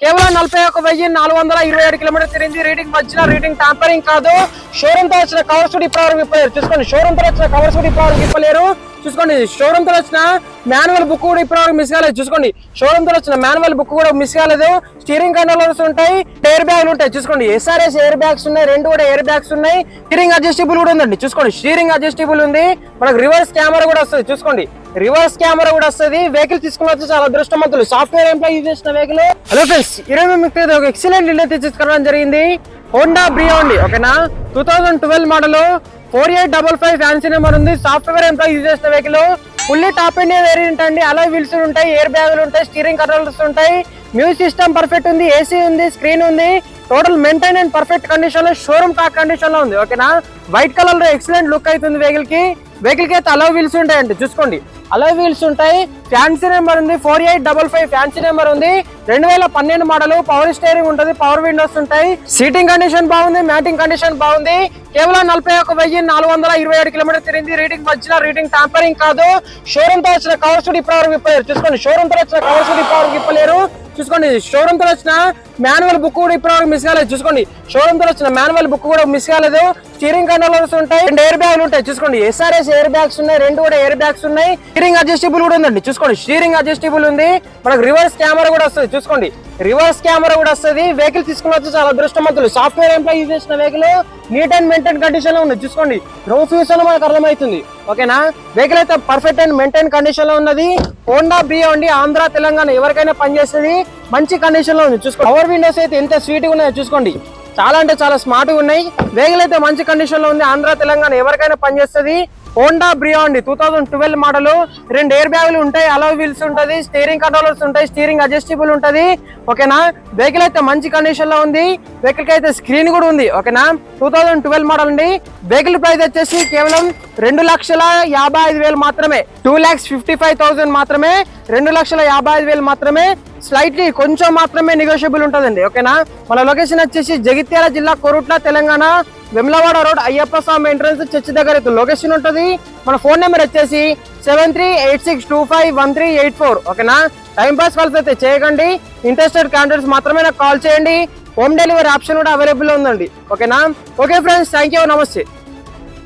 కేవలం 41,427 కిలోమీటర్ తిరిగింది. రీడింగ్ మధ్యన రీడింగ్ టాంపరింగ్ కాదు. షోరూమ్ తో వచ్చిన కవర్స్ కూడా ఇప్పటివరకు విప్పలేరు. చూసుకోండి, షోరూమ్ తో వచ్చిన కవర్స్ కూడా ఇప్పటివరకు విప్పలేరు. చూసుకోండి, షోరూమ్ తో వచ్చిన మాన్యువల్ బుక్ కూడా ఇప్పటివరకు మిస్ కాలేదు. చూసుకోండి, షోరూమ్ తో వచ్చిన మాన్యువల్ బుక్ కూడా మిస్ కాలేదు. స్టీరింగ్ కంట్రోలర్స్ ఉంటాయి, ఎయిర్ బ్యాగ్లు ఉంటాయి. చూసుకోండి, SRS ఎయిర్ బ్యాగ్స్ ఉన్నాయి, రెండు కూడా ఎయిర్ బ్యాగ్స్ ఉన్నాయి. స్టీరింగ్ అడ్జస్టబుల్ కూడా ఉందండి. చూసుకోండి, స్టీరింగ్ అడ్జస్టబుల్ ఉంది. మనకు రివర్స్ కెమెరా కూడా వస్తుంది. చూసుకోండి, రివర్స్ కెమెరా కూడా వస్తుంది. వెహికల్ తీసుకుని వచ్చి చాలా అదృష్టవంతులు. సాఫ్ట్వేర్ ఎంప్లాయ్ యూజ్ చేసిన వెహికల్. హలో ఫ్రెండ్స్, ఈరోజు మీకు ఒక ఎక్సలెంట్ ఇల్లు తీసుకోవడం జరిగింది. హోండా బ్రియో అండి, ఓకేనా. 2012 మోడల్, 4855 ఫ్యాన్సీ నెంబర్ ఉంది. సాఫ్ట్వేర్ ఎంప్లాయ్ యూజ్ చేసిన vehicle. Fully top India variant అండి. అలా వీల్స్ ఉంటాయి, ఎయిర్ బ్యాగులు ఉంటాయి, స్టీరింగ్ కంట్రోలర్స్ ఉంటాయి, మ్యూజిక్ సిస్టమ్ పర్ఫెక్ట్ ఉంది, ఏసీ ఉంది, స్క్రీన్ ఉంది. Total maintain and perfect condition లో, షోరూమ్ టాక్ కండిషన్ లో ఉంది, ఓకేనా. వైట్ కలర్ లో ఎక్సలెంట్ లుక్ అవుతుంది వెహికల్ కి. వెహికల్ కి అయితే అలా వీల్స్ ఉంటాయండి. చూసుకోండి, అలా వీల్స్ ఉంటాయి. ఫ్యాన్సీ నెంబర్ ఉంది, 4855 ఫ్యాన్సీ నెంబర్ ఉంది. 2012 మోడల్. పవర్ స్టీరింగ్ ఉంటుంది, పవర్ విండోస్ ఉంటాయి. సీటింగ్ కండిషన్ బాగుంది, మ్యాటింగ్ కండిషన్ బాగుంది. కేవలం 41,427 కిలోమీటర్ తిరిగింది. రీడింగ్ మధ్యన రీడింగ్ టాంపరింగ్ కాదు. షోరూమ్ తో వచ్చిన కవర్స్ కూడా ఇప్పటివరకు విప్పలేరు. చూసుకోండి, షోరూమ్ తో వచ్చిన కవర్స్ కూడా ఇప్పటివరకు విప్పలేరు. చూసుకోండి, షోరూమ్ తో వచ్చిన మాన్యువల్ బుక్ కూడా ఇప్పటివరకు మిస్ కాలేదు. చూసుకోండి, షోరూమ్ తో వచ్చిన మాన్యువల్ బుక్ కూడా మిస్ కాలేదు. స్టీరింగ్ కంట్రోలర్స్ ఉంటాయి, రెండు ఎయిర్ బ్యాగ్లు ఉంటాయి. చూసుకోండి, SRS ఎయిర్ బ్యాగ్స్ ఉన్నాయి, రెండు కూడా ఎయిర్ బ్యాగ్స్ ఉన్నాయి. స్టీరింగ్ అడ్జస్టబుల్ కూడా ఉందండి. చూసుకోండి, స్టీరింగ్ అడ్జస్టబుల్ ఉంది. మనకు రివర్స్ కెమెరా కూడా వస్తుంది. చూసుకోండి, రివర్స్ కెమెరా కూడా వస్తుంది. వెహికల్ తీసుకుని వచ్చి చాలా అదృష్టవంతులు. సాఫ్ట్వేర్ ఎంప్లాయ్ యూజ్ చేసిన vehicle. Neat and maintain condition లో ఉంది. చూసుకోండి, రఫ్ యూస్ లో మనకు అర్థమవుతుంది, ఓకేనా. వెహికల్ అయితే పర్ఫెక్ట్ అండ్ మెయింటైన్ కండిషన్ లో ఉన్నది. హోండా బ్రియో అండి, ఆంధ్ర తెలంగాణ ఎవరికైనా పనిచేస్తుంది. మంచి కండిషన్ లో ఉంది. చూసుకోండి, పవర్ విండోస్ అయితే ఎంత స్వీట్ గా ఉన్నాయో చూసుకోండి. చాలా అంటే చాలా స్మార్ట్ గా ఉన్నాయి. వెహికల్ అయితే మంచి కండిషన్ లో ఉంది. ఆంధ్ర తెలంగాణ ఎవరికైనా పనిచేస్తుంది. హోండా బ్రియో అండి, 2012 మోడల్. రెండు ఎయిర్ బ్యాగులు ఉంటాయి, అలో వీల్స్ ఉంటది, స్టీరింగ్ కంట్రోలర్స్ ఉంటాయి, స్టీరింగ్ అడ్జస్టబుల్ ఉంటది, ఓకేనా. వెహికల్ అయితే మంచి కండిషన్ లో ఉంది. వెహికల్ కి అయితే స్క్రీన్ కూడా ఉంది, ఓకేనా. 2012 మోడల్ అండి. వెహికల్ ప్రైస్ వచ్చేసి కేవలం 2,55,000 మాత్రమే. 2,55,000 మాత్రమే. 2,55,000 మాత్రమే. స్లైట్లీ కొంచెం మాత్రమే నెగోషియబుల్ ఉంటుందండి, ఓకేనా. మన లొకేషన్ వచ్చేసి జగిత్యాల జిల్లా, కోరుట్ల, తెలంగాణ. వెమ్లవాడ రోడ్, అయ్యప్ప స్వామి ఎంట్రన్స్ చర్చి దగ్గర లొకేషన్ ఉంటుంది. మన ఫోన్ నెంబర్ వచ్చేసి 7386251384, ఓకేనా. టైం పాస్ కాల్స్ అయితే చేయకండి. ఇంట్రెస్టెడ్ క్యాండిడేట్స్ మాత్రమే నాకు కాల్ చేయండి. హోమ్ డెలివరీ ఆప్షన్ కూడా అవైలబుల్ ఉందండి, ఓకేనా. ఓకే ఫ్రెండ్స్, థ్యాంక్ యూ, నమస్తే.